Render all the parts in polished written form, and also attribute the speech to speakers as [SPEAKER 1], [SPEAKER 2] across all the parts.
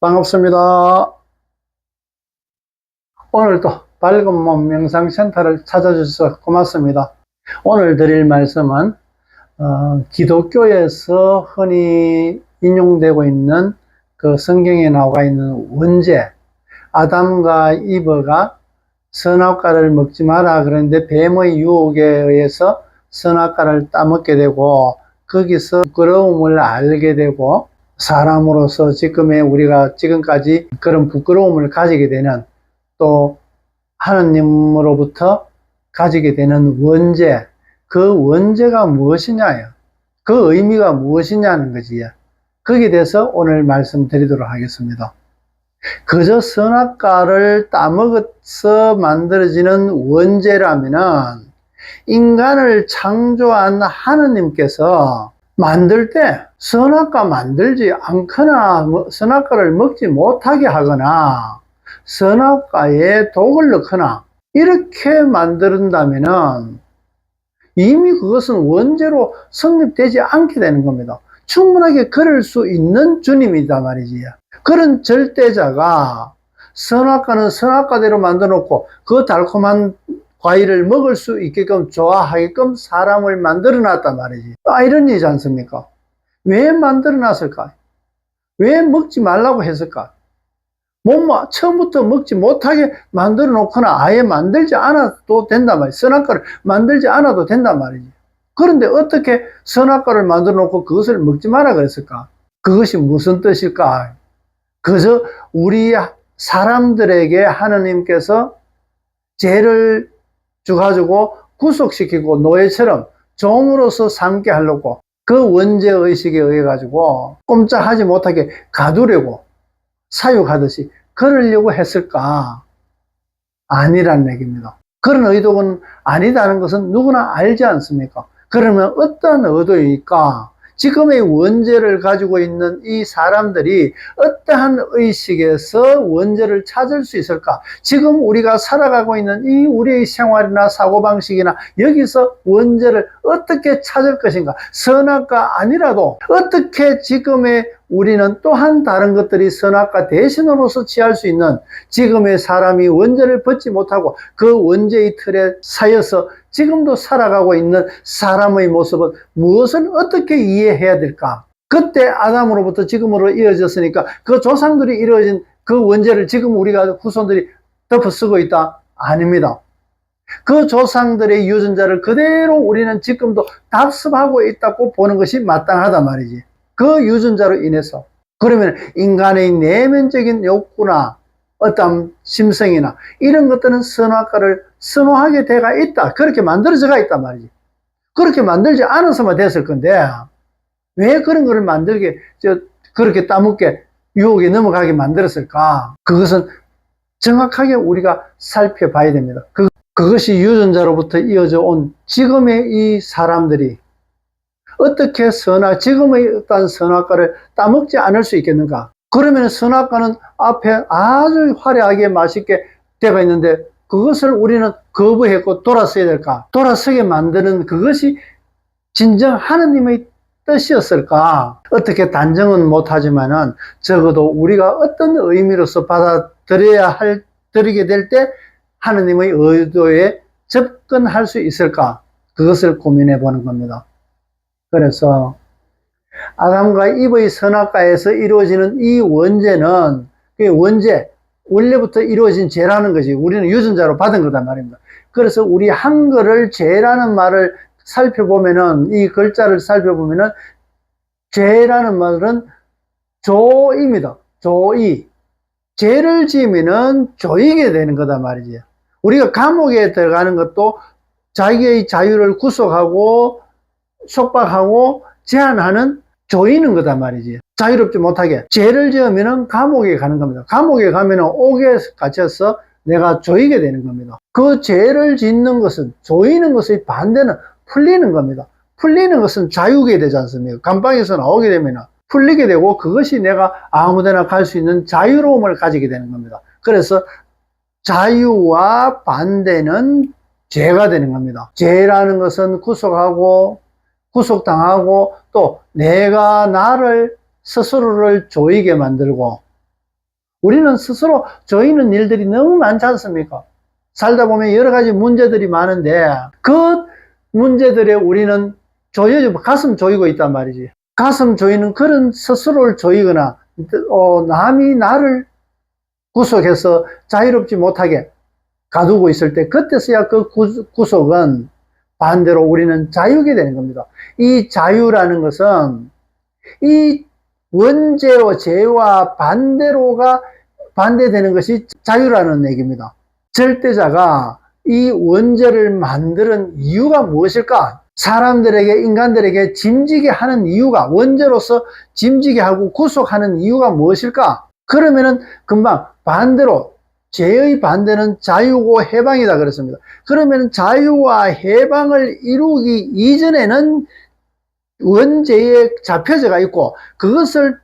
[SPEAKER 1] 반갑습니다. 오늘도 밝은 몸 명상센터를 찾아주셔서 고맙습니다. 오늘 드릴 말씀은 기독교에서 흔히 인용되고 있는 그 성경에 나와 있는 원죄, 아담과 이브가 선악과를 먹지 마라 그랬는데 뱀의 유혹에 의해서 선악과를 따먹게 되고 거기서 부끄러움을 알게 되고 사람으로서 우리가 지금까지 그런 부끄러움을 가지게 되는, 또 하느님으로부터 가지게 되는 원죄, 그 원죄가 무엇이냐요? 그 의미가 무엇이냐는 거지요. 거기에 대해서 오늘 말씀드리도록 하겠습니다. 그저 선악과를 따먹어서 만들어지는 원죄라면은 인간을 창조한 하느님께서 만들 때 선악과 만들지 않거나 선악과를 먹지 못하게 하거나 선악과에 독을 넣거나 이렇게 만든다면은 이미 그것은 원죄로 성립되지 않게 되는 겁니다. 충분하게 그럴 수 있는 주님이다 말이지요. 그런 절대자가 선악과는 선악과대로 만들어 놓고 그 달콤한 과일을 먹을 수 있게끔 좋아하게끔 사람을 만들어 놨단 말이지. 이런 일이지 않습니까? 왜 만들어 놨을까? 왜 먹지 말라고 했을까? 처음부터 먹지 못하게 만들어 놓거나 아예 만들지 않아도 된단 말이지. 선악과를 만들지 않아도 된단 말이지. 그런데 어떻게 선악과를 만들어 놓고 그것을 먹지 마라 그랬을까? 그것이 무슨 뜻일까? 그저 우리 사람들에게 하느님께서 죄를 주가지고 구속시키고 노예처럼 종으로서 삼게 하려고 그 원죄의식에 의해 가지고 꼼짝하지 못하게 가두려고 사육하듯이 그러려고 했을까? 아니라는 얘기입니다. 그런 의도는 아니다는 것은 누구나 알지 않습니까? 그러면 어떤 의도일까? 지금의 원죄를 가지고 있는 이 사람들이 어떠한 의식에서 원죄를 찾을 수 있을까? 지금 우리가 살아가고 있는 이 우리의 생활이나 사고방식이나 여기서 원죄를 어떻게 찾을 것인가? 선악과 아니라도 어떻게 지금의 우리는 또한 다른 것들이 선악과 대신으로서 취할 수 있는, 지금의 사람이 원죄를 벗지 못하고 그 원죄의 틀에 쌓여서 지금도 살아가고 있는 사람의 모습은 무엇을 어떻게 이해해야 될까? 그때 아담으로부터 지금으로 이어졌으니까 그 조상들이 이루어진 그 원죄를 지금 우리가 후손들이 덮어쓰고 있다? 아닙니다. 그 조상들의 유전자를 그대로 우리는 지금도 답습하고 있다고 보는 것이 마땅하단 말이지. 그 유전자로 인해서. 그러면 인간의 내면적인 욕구나 어떤 심성이나 이런 것들은 선악과를 선호하게 돼가 있다. 그렇게 만들어져가 있단 말이지. 그렇게 만들지 않았으면 됐을 건데 왜 그런 거를 만들게, 그렇게 따먹게 유혹에 넘어가게 만들었을까? 그것은 정확하게 우리가 살펴봐야 됩니다. 그것이 유전자로부터 이어져 온 지금의 이 사람들이 어떻게 지금의 어떤 선악과를 따먹지 않을 수 있겠는가? 그러면 선악과는 앞에 아주 화려하게 맛있게 되어 있는데 그것을 우리는 거부했고 돌아서야 될까? 돌아서게 만드는 그것이 진정 하느님의 뜻이었을까? 어떻게 단정은 못하지만은 적어도 우리가 어떤 의미로서 받아들이게 될 때 하느님의 의도에 접근할 수 있을까? 그것을 고민해 보는 겁니다. 그래서 아담과 이브의 선악과에서 이루어지는 이 원죄는, 원래부터 이루어진 죄라는 것이 우리는 유전자로 받은 거단 말입니다. 그래서 우리 한글을 죄라는 말을 살펴보면은, 이 글자를 살펴보면은 죄라는 말은 조입니다. 조이. 죄를 지으면은 조이게 되는 거단 말이지. 우리가 감옥에 들어가는 것도 자기의 자유를 구속하고 속박하고 제한하는 조이는 거단 말이지. 자유롭지 못하게. 죄를 지으면 감옥에 가는 겁니다. 감옥에 가면 옥에 갇혀서 내가 조이게 되는 겁니다. 그 죄를 짓는 것은, 조이는 것의 반대는 풀리는 겁니다. 풀리는 것은 자유게 되지 않습니까? 감방에서 나오게 되면 풀리게 되고 그것이 내가 아무데나 갈 수 있는 자유로움을 가지게 되는 겁니다. 그래서 자유와 반대는 죄가 되는 겁니다. 죄라는 것은 구속당하고 또 내가 나를 스스로를 조이게 만들고 우리는 스스로 조이는 일들이 너무 많지 않습니까? 살다 보면 여러 가지 문제들이 많은데 그 문제들에 우리는 가슴 조이고 있단 말이지. 가슴 조이는 그런 스스로를 조이거나 남이 나를 구속해서 자유롭지 못하게 가두고 있을 때 그때서야 그 구속은 반대로 우리는 자유게 되는 겁니다. 이 자유라는 것은 이 원죄로 죄와 반대되는 것이 자유라는 얘기입니다. 절대자가 이 원죄를 만드는 이유가 무엇일까? 인간들에게 짐지게 하는 이유가, 원죄로서 짐지게 하고 구속하는 이유가 무엇일까? 그러면은 금방 반대로 죄의 반대는 자유고 해방이다 그랬습니다. 그러면 자유와 해방을 이루기 이전에는 원죄의 자표제가 있고 그것을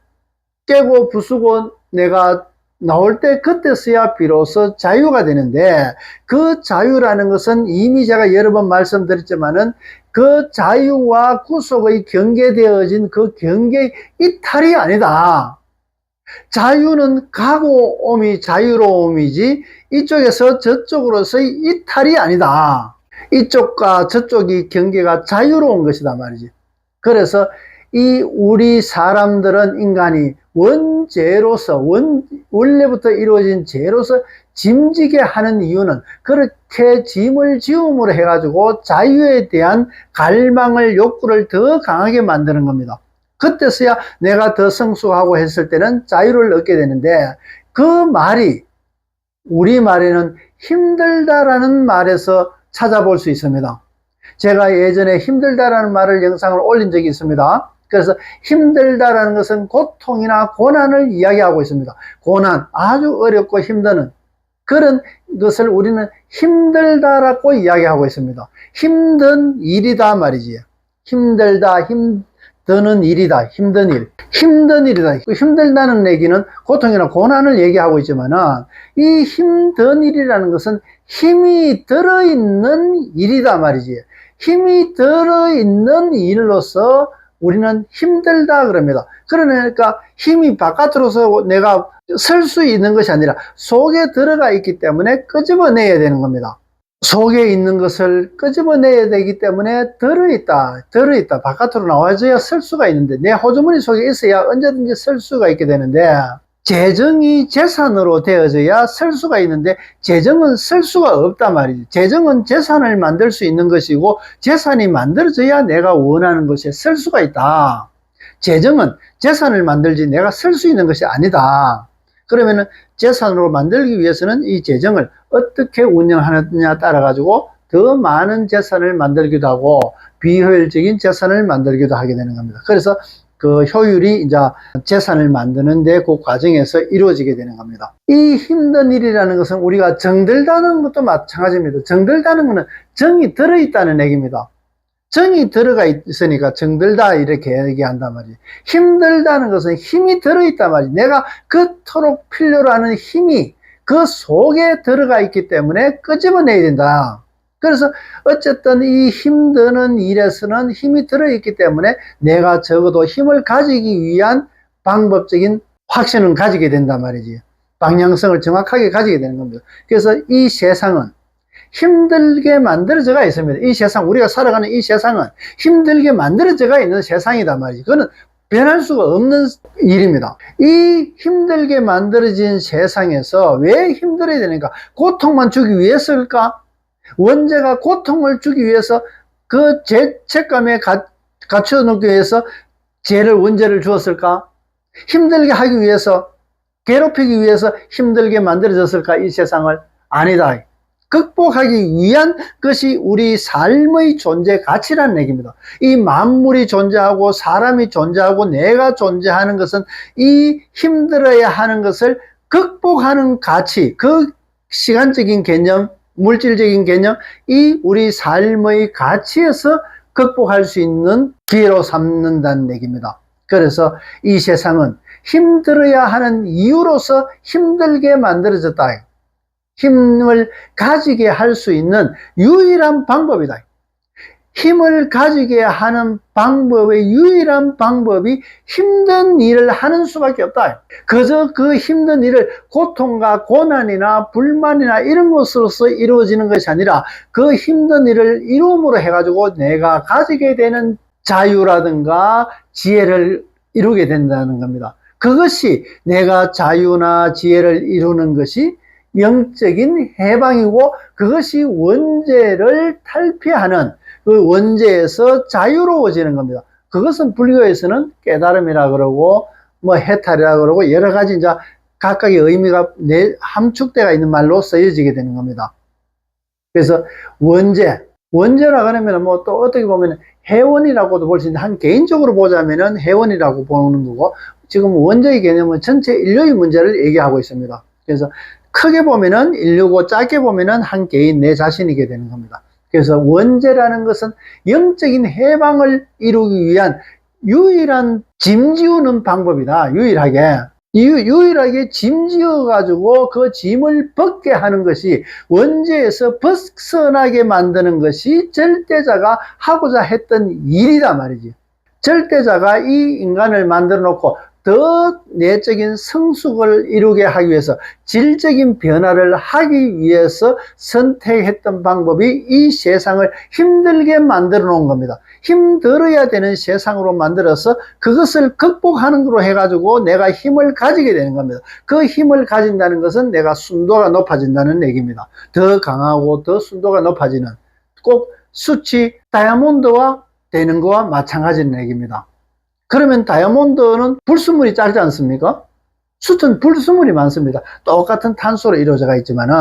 [SPEAKER 1] 깨고 부수고 내가 나올 때 그때서야 비로소 자유가 되는데 그 자유라는 것은 이미 제가 여러 번 말씀드렸지만은 그 자유와 구속의 경계되어진 그 경계 이탈이 아니다. 자유는 가고 옴이 자유로움이지 이쪽에서 저쪽으로서의 이탈이 아니다. 이쪽과 저쪽이 경계가 자유로운 것이다 말이지. 그래서 이 우리 사람들은 인간이 원죄로서 원래부터 이루어진 죄로서 짐지게 하는 이유는 그렇게 짐을 지음으로 해가지고 자유에 대한 갈망을 욕구를 더 강하게 만드는 겁니다. 그때서야 내가 더 성숙하고 했을 때는 자유를 얻게 되는데 그 말이 우리말에는 힘들다라는 말에서 찾아볼 수 있습니다. 제가 예전에 힘들다라는 말을 영상을 올린 적이 있습니다. 그래서 힘들다라는 것은 고통이나 고난을 이야기하고 있습니다. 고난, 아주 어렵고 힘드는 그런 것을 우리는 힘들다라고 이야기하고 있습니다. 힘든 일이다 말이지. 힘들다, 힘드는 일이다. 힘든 일. 힘든 일이다. 힘들다는 얘기는 고통이나 고난을 얘기하고 있지만은 이 힘든 일이라는 것은 힘이 들어있는 일이다 말이지. 힘이 들어있는 일로서 우리는 힘들다 그럽니다. 그러니까 힘이 바깥으로서 내가 설 수 있는 것이 아니라 속에 들어가 있기 때문에 끄집어내야 되는 겁니다. 속에 있는 것을 끄집어내야 되기 때문에 들어있다. 바깥으로 나와줘야 설 수가 있는데 내 호주머니 속에 있어야 언제든지 설 수가 있게 되는데 재정이 재산으로 되어져야 설 수가 있는데 재정은 설 수가 없단 말이지. 재정은 재산을 만들 수 있는 것이고 재산이 만들어져야 내가 원하는 것에 설 수가 있다. 재정은 재산을 만들지 내가 설 수 있는 것이 아니다. 그러면은 재산으로 만들기 위해서는 이 재정을 어떻게 운영하느냐 따라 가지고 더 많은 재산을 만들기도 하고 비효율적인 재산을 만들기도 하게 되는 겁니다. 그래서 그 효율이 이제 재산을 만드는데 그 과정에서 이루어지게 되는 겁니다. 이 힘든 일이라는 것은 우리가 정들다는 것도 마찬가지입니다. 정들다는 것은 정이 들어있다는 얘기입니다. 정이 들어가 있으니까 정들다 이렇게 얘기한단 말이에요. 힘들다는 것은 힘이 들어있단 말이에요. 내가 그토록 필요로 하는 힘이 그 속에 들어가 있기 때문에 끄집어내야 된다. 그래서 어쨌든 이 힘드는 일에서는 힘이 들어있기 때문에 내가 적어도 힘을 가지기 위한 방법적인 확신을 가지게 된단 말이지. 방향성을 정확하게 가지게 되는 겁니다. 그래서 이 세상은 힘들게 만들어져가 있습니다. 이 세상, 우리가 살아가는 이 세상은 힘들게 만들어져가 있는 세상이단 말이지. 그거는 변할 수가 없는 일입니다. 이 힘들게 만들어진 세상에서 왜 힘들어야 되는가? 고통만 주기 위해서일까? 원죄가 고통을 주기 위해서 그 죄책감에 갖춰놓기 위해서 원죄를 주었을까? 힘들게 하기 위해서, 괴롭히기 위해서 힘들게 만들어졌을까? 이 세상을? 아니다. 극복하기 위한 것이 우리 삶의 존재 가치라는 얘기입니다. 이 만물이 존재하고 사람이 존재하고 내가 존재하는 것은 이 힘들어야 하는 것을 극복하는 가치, 그 시간적인 개념, 물질적인 개념, 이 우리 삶의 가치에서 극복할 수 있는 기회로 삼는다는 얘기입니다. 그래서 이 세상은 힘들어야 하는 이유로서 힘들게 만들어졌다. 힘을 가지게 할 수 있는 유일한 방법이다. 힘을 가지게 하는 방법의 유일한 방법이 힘든 일을 하는 수밖에 없다. 그저 그 힘든 일을 고통과 고난이나 불만이나 이런 것으로서 이루어지는 것이 아니라 그 힘든 일을 이루음으로 해가지고 내가 가지게 되는 자유라든가 지혜를 이루게 된다는 겁니다. 그것이 내가 자유나 지혜를 이루는 것이 영적인 해방이고, 그것이 원죄를 탈피하는, 그 원죄에서 자유로워지는 겁니다. 그것은 불교에서는 깨달음이라 그러고 뭐 해탈이라 그러고 여러 가지 이제 각각의 의미가 함축되어 있는 말로 쓰여지게 되는 겁니다. 그래서 원죄라 그러면 뭐 또 어떻게 보면 해원이라고도 볼 수 있는데, 한 개인적으로 보자면은 해원이라고 보는 거고, 지금 원죄의 개념은 전체 인류의 문제를 얘기하고 있습니다. 그래서 크게 보면은 인류고, 작게 보면은 한 개인, 내 자신이게 되는 겁니다. 그래서 원죄라는 것은 영적인 해방을 이루기 위한 유일한 짐지우는 방법이다. 유일하게 짐지어 가지고 그 짐을 벗게 하는 것이, 원죄에서 벗어나게 만드는 것이 절대자가 하고자 했던 일이다 말이지. 절대자가 이 인간을 만들어 놓고 더 내적인 성숙을 이루게 하기 위해서, 질적인 변화를 하기 위해서 선택했던 방법이 이 세상을 힘들게 만들어 놓은 겁니다. 힘들어야 되는 세상으로 만들어서 그것을 극복하는 걸로 해가지고 내가 힘을 가지게 되는 겁니다. 그 힘을 가진다는 것은 내가 순도가 높아진다는 얘기입니다. 더 강하고 더 순도가 높아지는, 꼭 수치 다이아몬드와 되는 것과 마찬가지인 얘기입니다. 그러면 다이아몬드는 불순물이 작지 않습니까? 숯은 불순물이 많습니다. 똑같은 탄소로 이루어져 있지만은,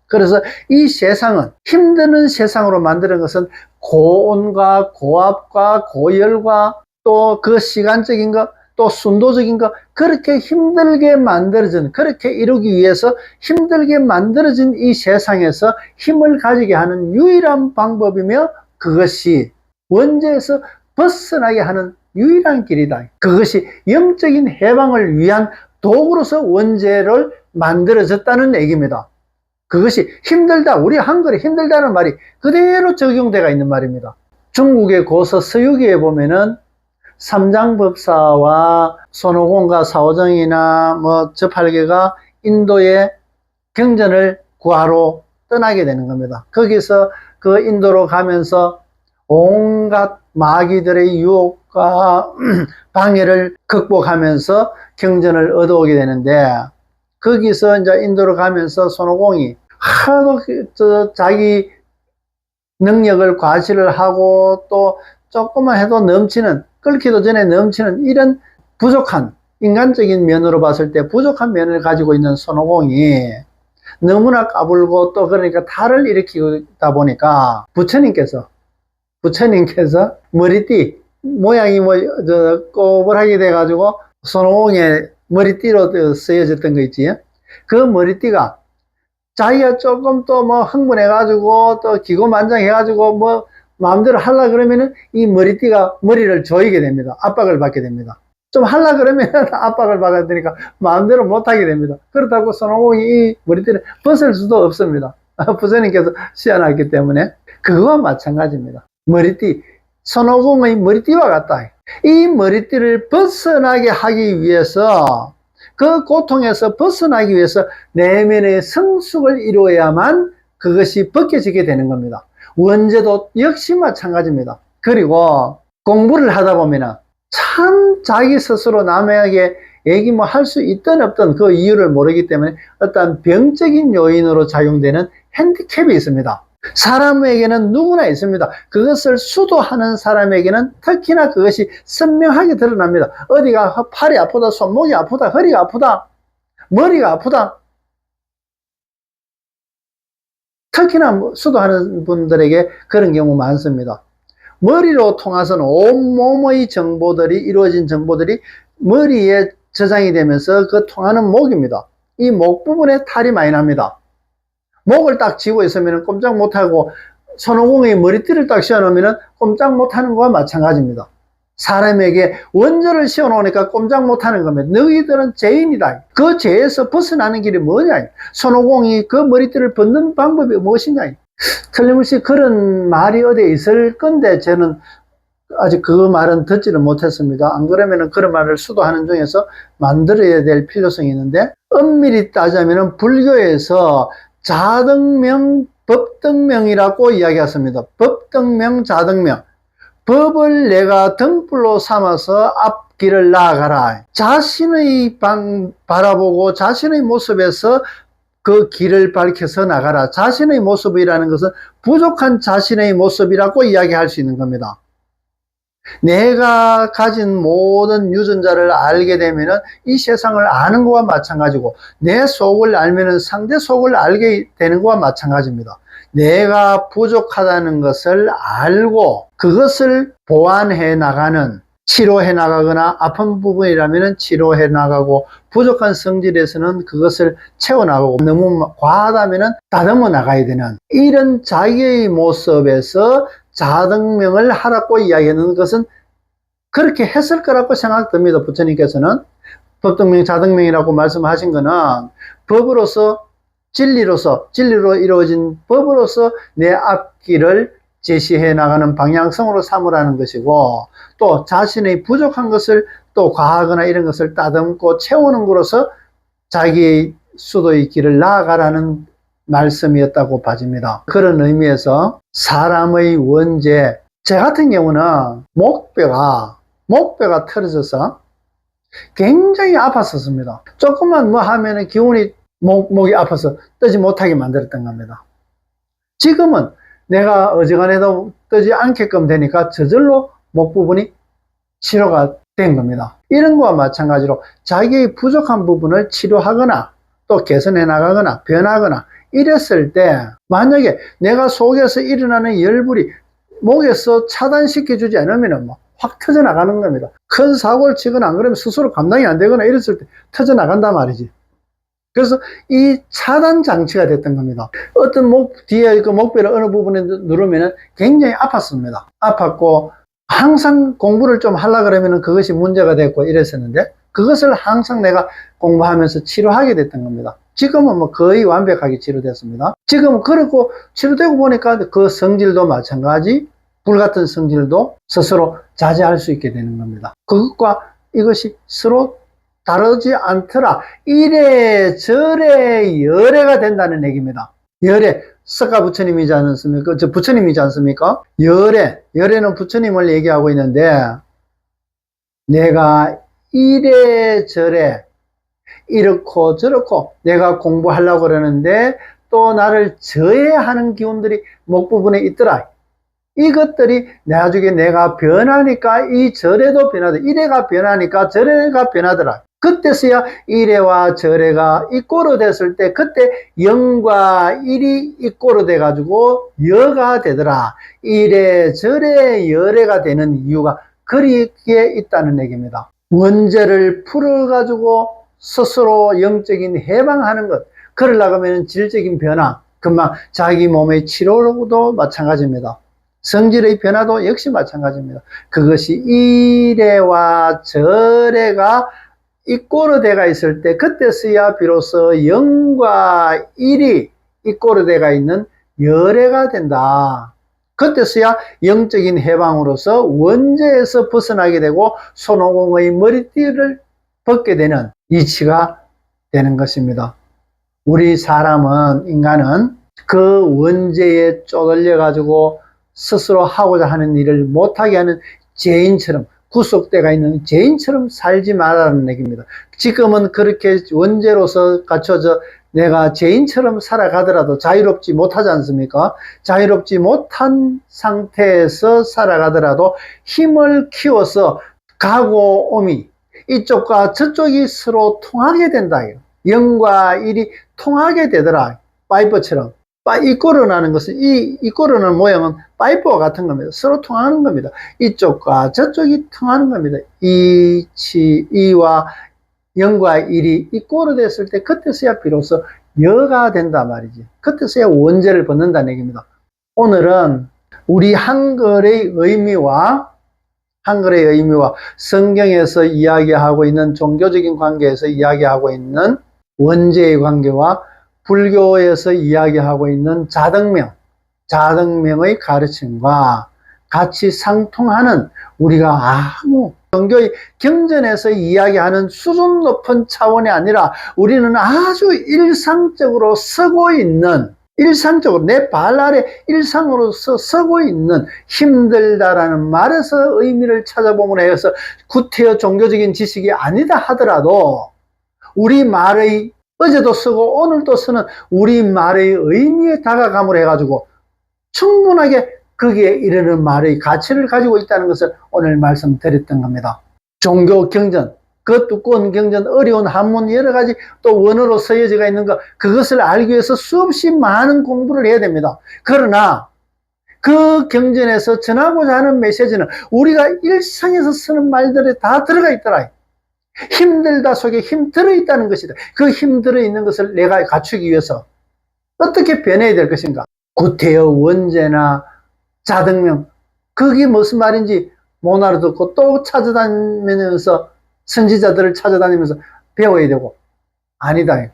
[SPEAKER 1] 그래서 이 세상은, 힘드는 세상으로 만드는 것은 고온과 고압과 고열과 또 그 시간적인 것, 또 순도적인 것, 그렇게 힘들게 만들어진, 그렇게 이루기 위해서 힘들게 만들어진 이 세상에서 힘을 가지게 하는 유일한 방법이며, 그것이 원죄에서 벗어나게 하는 유일한 길이다. 그것이 영적인 해방을 위한 도구로서 원죄를 만들어졌다는 얘기입니다. 그것이 힘들다, 우리 한글에 힘들다는 말이 그대로 적용되어 있는 말입니다. 중국의 고서 서유기에 보면은 삼장법사와 손오공과 사오정이나 뭐 저팔계가 인도의 경전을 구하러 떠나게 되는 겁니다. 거기서 그 인도로 가면서 온갖 마귀들의 유혹과 방해를 극복하면서 경전을 얻어오게 되는데, 거기서 이제 인도로 가면서 손오공이 하도 자기 능력을 과시를 하고 또 조금만 해도 넘치는, 끓기도 전에 넘치는 이런 부족한, 인간적인 면으로 봤을 때 부족한 면을 가지고 있는 손오공이 너무나 까불고, 또 그러니까 탈을 일으키다 보니까 부처님께서 머리띠 모양이 꼬불하게 돼가지고 손오공의 머리띠로 쓰여졌던 거 있지. 그 머리띠가 자기가 조금 또 뭐 흥분해가지고 또 기고만장해가지고 뭐 마음대로 하려 그러면은 이 머리띠가 머리를 조이게 됩니다. 압박을 받게 됩니다. 좀 하려 그러면 압박을 받아야 되니까 마음대로 못하게 됩니다. 그렇다고 손오공이 이 머리띠를 벗을 수도 없습니다. 부처님께서 씌워놨기 때문에. 그거와 마찬가지입니다. 머리띠, 손오공의 머리띠와 같다. 이 머리띠를 벗어나게 하기 위해서, 그 고통에서 벗어나기 위해서 내면의 성숙을 이루어야만 그것이 벗겨지게 되는 겁니다. 원죄도 역시 마찬가지입니다. 그리고 공부를 하다 보면 참 자기 스스로 남에게 얘기 뭐 할 수 있든 없든 그 이유를 모르기 때문에 어떤 병적인 요인으로 작용되는 핸디캡이 있습니다. 사람에게는 누구나 있습니다. 그것을 수도하는 사람에게는 특히나 그것이 선명하게 드러납니다. 어디가 팔이 아프다, 손목이 아프다, 허리가 아프다, 머리가 아프다. 특히나 수도하는 분들에게 그런 경우 많습니다. 머리로 통해서는 온몸의 정보들이, 이루어진 정보들이 머리에 저장이 되면서 그 통하는 목입니다. 이 목 부분에 탈이 많이 납니다. 목을 딱 쥐고 있으면 꼼짝 못하고, 손오공의 머리띠를 딱 씌워놓으면 꼼짝 못하는 거와 마찬가지입니다. 사람에게 원죄를 씌워놓으니까 꼼짝 못하는 겁니다. 너희들은 죄인이다. 그 죄에서 벗어나는 길이 뭐냐? 손오공이 그 머리띠를 벗는 방법이 무엇이냐? 틀림없이 그런 말이 어디에 있을 건데 저는 아직 그 말은 듣지를 못했습니다. 안 그러면은 그런 말을 수도하는 중에서 만들어야 될 필요성이 있는데, 엄밀히 따지자면은 불교에서 자등명, 법등명이라고 이야기했습니다. 법등명, 자등명. 법을 내가 등불로 삼아서 앞길을 나아가라. 자신의 바라보고 자신의 모습에서 그 길을 밝혀서 나가라. 자신의 모습이라는 것은 부족한 자신의 모습이라고 이야기할 수 있는 겁니다. 내가 가진 모든 유전자를 알게 되면은 이 세상을 아는 것과 마찬가지고, 내 속을 알면은 상대 속을 알게 되는 것과 마찬가지입니다. 내가 부족하다는 것을 알고 그것을 보완해 나가는, 치료해 나가거나 아픈 부분이라면 치료해 나가고, 부족한 성질에서는 그것을 채워나가고, 너무 과하다면 다듬어 나가야 되는 이런 자기의 모습에서 자등명을 하라고 이야기하는 것은 그렇게 했을 거라고 생각됩니다. 부처님께서는 법등명, 자등명이라고 말씀하신 거는 법으로서, 진리로 이루어진 법으로서 내 앞길을 제시해 나가는 방향성으로 삼으라는 것이고, 또 자신의 부족한 것을 또 과하거나 이런 것을 따듬고 채우는 것으로서 자기의 수도의 길을 나아가라는 말씀이었다고 봐집니다. 그런 의미에서 사람의 원죄, 제 같은 경우는 목뼈가 틀어져서 굉장히 아팠었습니다. 조금만 뭐 하면은 기운이 목이 아파서 뜨지 못하게 만들었던 겁니다. 지금은 내가 어지간해도 뜨지 않게끔 되니까 저절로 목 부분이 치료가 된 겁니다. 이런 거와 마찬가지로 자기의 부족한 부분을 치료하거나 또 개선해 나가거나 변하거나 이랬을 때, 만약에 내가 속에서 일어나는 열불이 목에서 차단시켜 주지 않으면 확 터져 나가는 겁니다. 큰 사고를 치거나 안 그러면 스스로 감당이 안 되거나 이랬을 때 터져 나간단 말이지. 그래서 이 차단 장치가 됐던 겁니다. 어떤 목 뒤에 그 목뼈를 어느 부분에 누르면 굉장히 아팠습니다. 아팠고 항상 공부를 좀 하려고 그러면 그것이 문제가 됐고 이랬었는데, 그것을 항상 내가 공부하면서 치료하게 됐던 겁니다. 지금은 뭐 거의 완벽하게 치료됐습니다. 지금은 그렇고 치료되고 보니까 그 성질도 마찬가지, 불같은 성질도 스스로 자제할 수 있게 되는 겁니다. 그것과 이것이 서로 다르지 않더라. 이래저래 열애가 된다는 얘기입니다. 열애, 석가 부처님이지 않습니까? 저 부처님이지 않습니까? 열애는 부처님을 얘기하고 있는데, 내가 이래저래 이렇고 저렇고 내가 공부하려고 그러는데 또 나를 저해하는 기운들이 목 부분에 있더라. 이것들이 나중에 내가 변하니까 이 절에도 변하더라. 이래가 변하니까 절에가 변하더라. 그때서야 이래와 절에가 이꼬로 됐을 때, 그때 영과 일이 이꼬로 돼 가지고 여가 되더라. 이래 절에 열애가 되는 이유가 그렇게 있다는 얘기입니다. 원죄를 풀어 가지고 스스로 영적인 해방하는 것, 그러려고 하면 질적인 변화, 금방 자기 몸의 치료로도 마찬가지입니다. 성질의 변화도 역시 마찬가지입니다. 그것이 이래와 절에가 이꼬르 돼가 있을 때, 그때서야 비로소 영과 일이 이꼬르 돼가 있는 열애가 된다. 그때서야 영적인 해방으로서 원죄에서 벗어나게 되고 손오공의 머리띠를 벗게 되는 이치가 되는 것입니다. 우리 사람은, 인간은 그 원죄에 쪼들려 가지고 스스로 하고자 하는 일을 못하게 하는 죄인처럼, 구속대가 있는 죄인처럼 살지 말라는 얘기입니다. 지금은 그렇게 원죄로서 갖춰져 내가 죄인처럼 살아가더라도 자유롭지 못하지 않습니까? 자유롭지 못한 상태에서 살아가더라도 힘을 키워서 가고 오미, 이쪽과 저쪽이 서로 통하게 된다. 영과 일이 통하게 되더라. 파이프처럼. 이꼬르라는 것은, 이꼬르는 모양은 파이프와 같은 겁니다. 서로 통하는 겁니다. 이쪽과 저쪽이 통하는 겁니다. 이와 영과 일이 이꼬르 됐을 때, 그때서야 비로소 여가 된다 말이지. 그때서야 원죄를 벗는다는 얘기입니다. 오늘은 우리 한글의 의미와 성경에서 이야기하고 있는, 종교적인 관계에서 이야기하고 있는 원죄의 관계와 불교에서 이야기하고 있는 자등명, 자등명의 가르침과 같이 상통하는 우리가 아무 종교의 경전에서 이야기하는 수준 높은 차원이 아니라 우리는 아주 일상적으로 쓰고 있는, 일상적으로 내 발 아래 일상으로서 쓰고 있는, 힘들다라는 말에서 의미를 찾아보면 해서 구태여 종교적인 지식이 아니다 하더라도 우리 말의 어제도 쓰고 오늘도 쓰는 우리 말의 의미에 다가감을 해가지고 충분하게 거기에 이르는 말의 가치를 가지고 있다는 것을 오늘 말씀드렸던 겁니다. 종교 경전, 그 두꺼운 경전, 어려운 한문 여러 가지 또 원어로 쓰여져 있는 것, 그것을 알기 위해서 수없이 많은 공부를 해야 됩니다. 그러나 그 경전에서 전하고자 하는 메시지는 우리가 일상에서 쓰는 말들에 다 들어가 있더라. 힘들다 속에 힘 들어있다는 것이다. 그 힘 들어있는 것을 내가 갖추기 위해서 어떻게 변해야 될 것인가. 구태여 원죄나 자등명, 그게 무슨 말인지 못 알아듣고 또 찾아다니면서 선지자들을 찾아다니면서 배워야 되고, 아니다.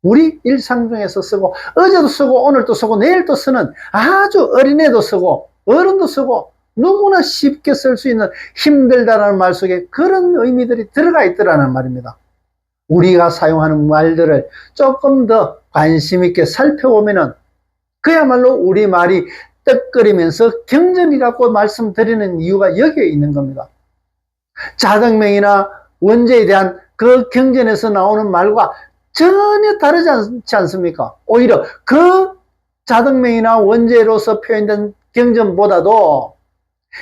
[SPEAKER 1] 우리 일상 중에서 쓰고 어제도 쓰고 오늘도 쓰고 내일도 쓰는, 아주 어린애도 쓰고 어른도 쓰고 누구나 쉽게 쓸 수 있는 힘들다라는 말 속에 그런 의미들이 들어가 있더라는 말입니다. 우리가 사용하는 말들을 조금 더 관심 있게 살펴보면은 그야말로 우리 말이 떡거리면서 경전이라고 말씀드리는 이유가 여기에 있는 겁니다. 자등명이나 원죄에 대한 그 경전에서 나오는 말과 전혀 다르지 않습니까? 오히려 그 자등명이나 원죄로서 표현된 경전보다도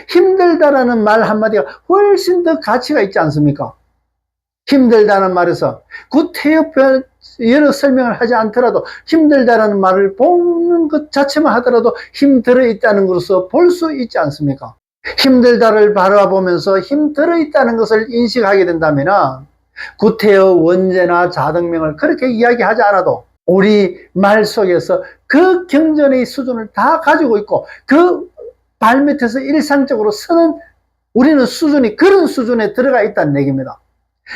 [SPEAKER 1] 힘들다라는 말 한마디가 훨씬 더 가치가 있지 않습니까? 힘들다는 말에서 구태여 여러 설명을 하지 않더라도 힘들다라는 말을 보는 것 자체만 하더라도 힘들어 있다는 것으로 볼 수 있지 않습니까? 힘들다를 바라보면서 힘들어 있다는 것을 인식하게 된다면 구태여 원죄나 자등명을 그렇게 이야기하지 않아도 우리 말 속에서 그 경전의 수준을 다 가지고 있고 그 발밑에서 일상적으로 쓰는 우리는 수준이 그런 수준에 들어가 있다는 얘기입니다.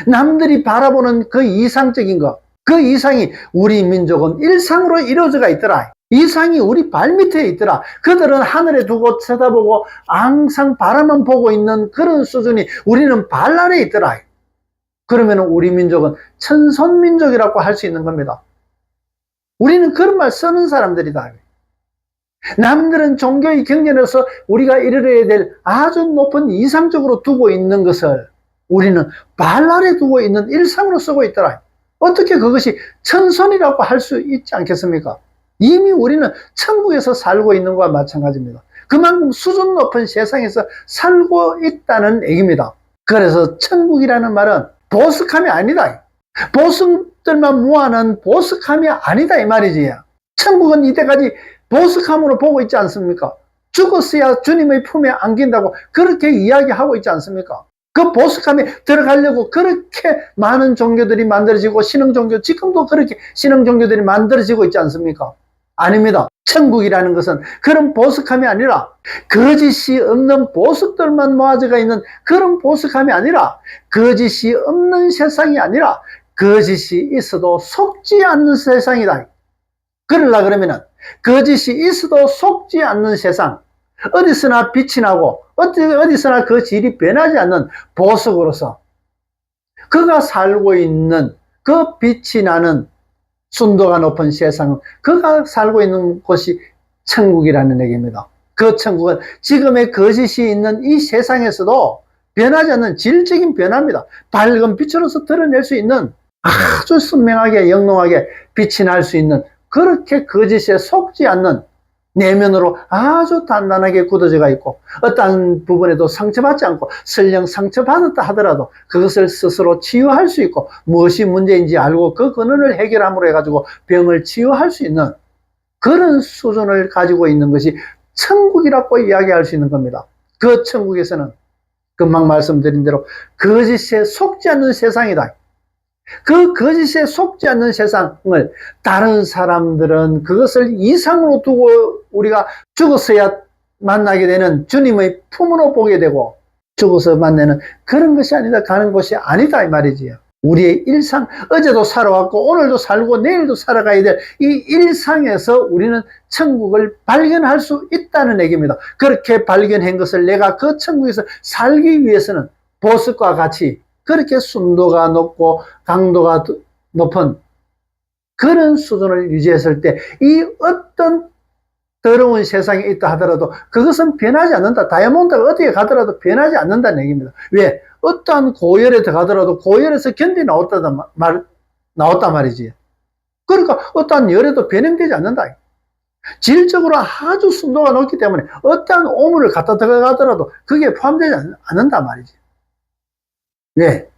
[SPEAKER 1] 남들이 바라보는 그 이상적인 것, 그 이상이 우리 민족은 일상으로 이루어져가 있더라. 이상이 우리 발밑에 있더라. 그들은 하늘에 두고 쳐다보고 항상 바라만 보고 있는 그런 수준이 우리는 발 아래에 있더라. 그러면 우리 민족은 천선민족이라고 할 수 있는 겁니다. 우리는 그런 말 쓰는 사람들이다. 남들은 종교의 경전에서 우리가 이르러야 될 아주 높은 이상적으로 두고 있는 것을 우리는 발 아래 두고 있는 일상으로 쓰고 있더라. 어떻게 그것이 천선이라고 할 수 있지 않겠습니까? 이미 우리는 천국에서 살고 있는 것과 마찬가지입니다. 그만큼 수준 높은 세상에서 살고 있다는 얘기입니다. 그래서 천국이라는 말은 보석함이 아니다. 보석들만 모아놓은 보석함이 아니다 이 말이지. 천국은 이때까지 보석함으로 보고 있지 않습니까? 죽었어야 주님의 품에 안긴다고 그렇게 이야기하고 있지 않습니까? 그 보석함에 들어가려고 그렇게 많은 종교들이 만들어지고 신흥 종교, 지금도 그렇게 신흥 종교들이 만들어지고 있지 않습니까? 아닙니다. 천국이라는 것은 그런 보석함이 아니라 거짓이 없는 보석들만 모아져가 있는 그런 보석함이 아니라 거짓이 없는 세상이 아니라 거짓이 있어도 속지 않는 세상이다. 그러려 그러면은 거짓이 있어도 속지 않는 세상, 어디서나 빛이 나고 어디서나 그 질이 변하지 않는 보석으로서 그가 살고 있는 그 빛이 나는 순도가 높은 세상, 그가 살고 있는 곳이 천국이라는 얘기입니다. 그 천국은 지금의 거짓이 있는 이 세상에서도 변하지 않는 질적인 변화입니다. 밝은 빛으로서 드러낼 수 있는 아주 선명하게 영롱하게 빛이 날 수 있는, 그렇게 거짓에 속지 않는 내면으로 아주 단단하게 굳어져가 있고 어떤 부분에도 상처받지 않고 설령 상처받았다 하더라도 그것을 스스로 치유할 수 있고 무엇이 문제인지 알고 그 근원을 해결함으로 해가지고 병을 치유할 수 있는 그런 수준을 가지고 있는 것이 천국이라고 이야기할 수 있는 겁니다. 그 천국에서는 금방 말씀드린 대로 거짓에 속지 않는 세상이다. 그 거짓에 속지 않는 세상을 다른 사람들은 그것을 이상으로 두고 우리가 죽었어야 만나게 되는 주님의 품으로 보게 되고 죽어서 만나는 그런 것이 아니다, 가는 곳이 아니다 이 말이지요. 우리의 일상, 어제도 살아왔고 오늘도 살고 내일도 살아가야 될 이 일상에서 우리는 천국을 발견할 수 있다는 얘기입니다. 그렇게 발견한 것을 내가 그 천국에서 살기 위해서는 보석과 같이 그렇게 순도가 높고 강도가 높은 그런 수준을 유지했을 때 이 어떤 더러운 세상에 있다 하더라도 그것은 변하지 않는다. 다이아몬드가 어디에 가더라도 변하지 않는다는 얘기입니다. 왜? 어떠한 고열에 들어가더라도 고열에서 견디 나왔단 말이지. 그러니까 어떠한 열에도 변형되지 않는다. 질적으로 아주 순도가 높기 때문에 어떠한 오물을 갖다 들어가더라도 그게 포함되지 않는단 말이지. 왜?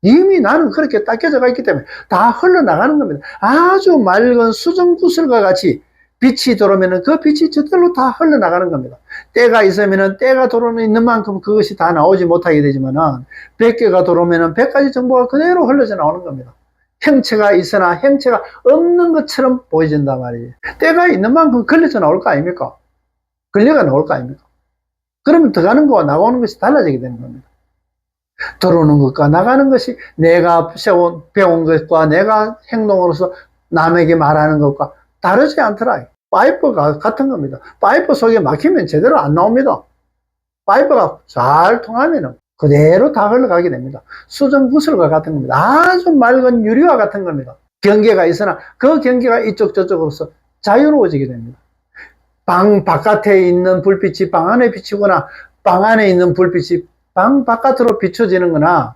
[SPEAKER 1] 이미 나는 그렇게 닦여져 있기 때문에 다 흘러나가는 겁니다. 아주 맑은 수정구슬과 같이 빛이 들어오면 그 빛이 저절로 다 흘러나가는 겁니다. 때가 있으면 때가 들어오면 있는 만큼 그것이 다 나오지 못하게 되지만은 100개가 들어오면 100가지 정보가 그대로 흘러져 나오는 겁니다. 형체가 있으나 형체가 없는 것처럼 보여진단 말이에요. 때가 있는 만큼 걸려져 나올 거 아닙니까? 걸려가 나올 거 아닙니까? 그러면 들어가는 거와 나오는 것이 달라지게 되는 겁니다. 들어오는 것과 나가는 것이 내가 배운 것과 내가 행동으로서 남에게 말하는 것과 다르지 않더라. 파이프가 같은 겁니다. 파이프 속에 막히면 제대로 안 나옵니다. 파이프가 잘 통하면 그대로 다 흘러가게 됩니다. 수정구슬과 같은 겁니다. 아주 맑은 유리와 같은 겁니다. 경계가 있으나 그 경계가 이쪽 저쪽으로서 자유로워지게 됩니다. 방 바깥에 있는 불빛이 방 안에 비치거나 방 안에 있는 불빛이 방 바깥으로 비춰지는 거나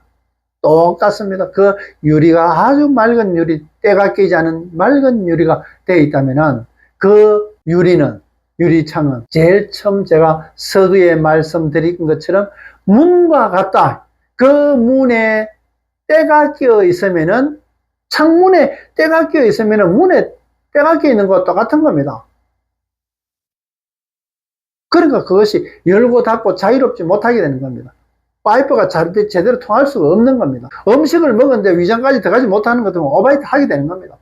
[SPEAKER 1] 똑같습니다. 그 유리가 아주 맑은 유리, 때가 끼지 않은 맑은 유리가 되어 있다면 그 유리는, 유리창은 제일 처음 제가 서두에 말씀드린 것처럼 문과 같다. 그 문에 때가 끼어 있으면은 창문에 때가 끼어 있으면은 문에 때가 끼어 있는 것과 똑같은 겁니다. 그러니까 그것이 열고 닫고 자유롭지 못하게 되는 겁니다. 파이프가 제대로 통할 수가 없는 겁니다. 음식을 먹었는데 위장까지 들어가지 못하는 것도 오바이트 하게 되는 겁니다.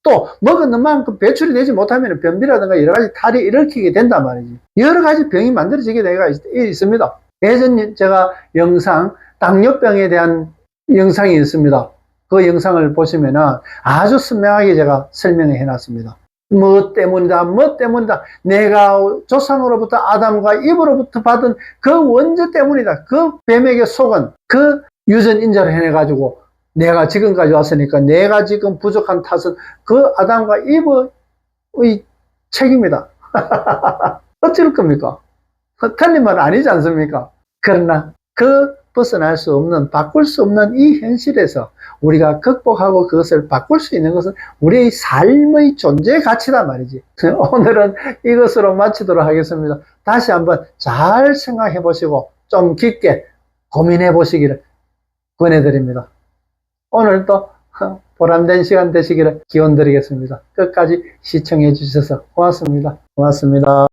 [SPEAKER 1] 또 먹은 만큼 배출이 되지 못하면 변비라든가 여러 가지 탈이 일으키게 된단 말이지. 여러 가지 병이 만들어지게 되가 있습니다. 예전 제가 영상, 당뇨병에 대한 영상이 있습니다. 그 영상을 보시면은 아주 선명하게 제가 설명을 해놨습니다. 뭐 때문이다, 뭐 때문이다. 내가 조상으로부터 아담과 이브로부터 받은 그 원죄 때문이다. 그 뱀에게 속은 그 유전인자를 해내가지고 내가 지금까지 왔으니까 내가 지금 부족한 탓은 그 아담과 이브의 책임이다. 어쩔 겁니까? 틀린 말은 아니지 않습니까? 그러나 그 벗어날 수 없는, 바꿀 수 없는 이 현실에서 우리가 극복하고 그것을 바꿀 수 있는 것은 우리의 삶의 존재 가치다 말이지. 오늘은 이것으로 마치도록 하겠습니다. 다시 한번 잘 생각해 보시고 좀 깊게 고민해 보시기를 권해드립니다. 오늘도 보람된 시간 되시기를 기원 드리겠습니다. 끝까지 시청해 주셔서 고맙습니다. 고맙습니다.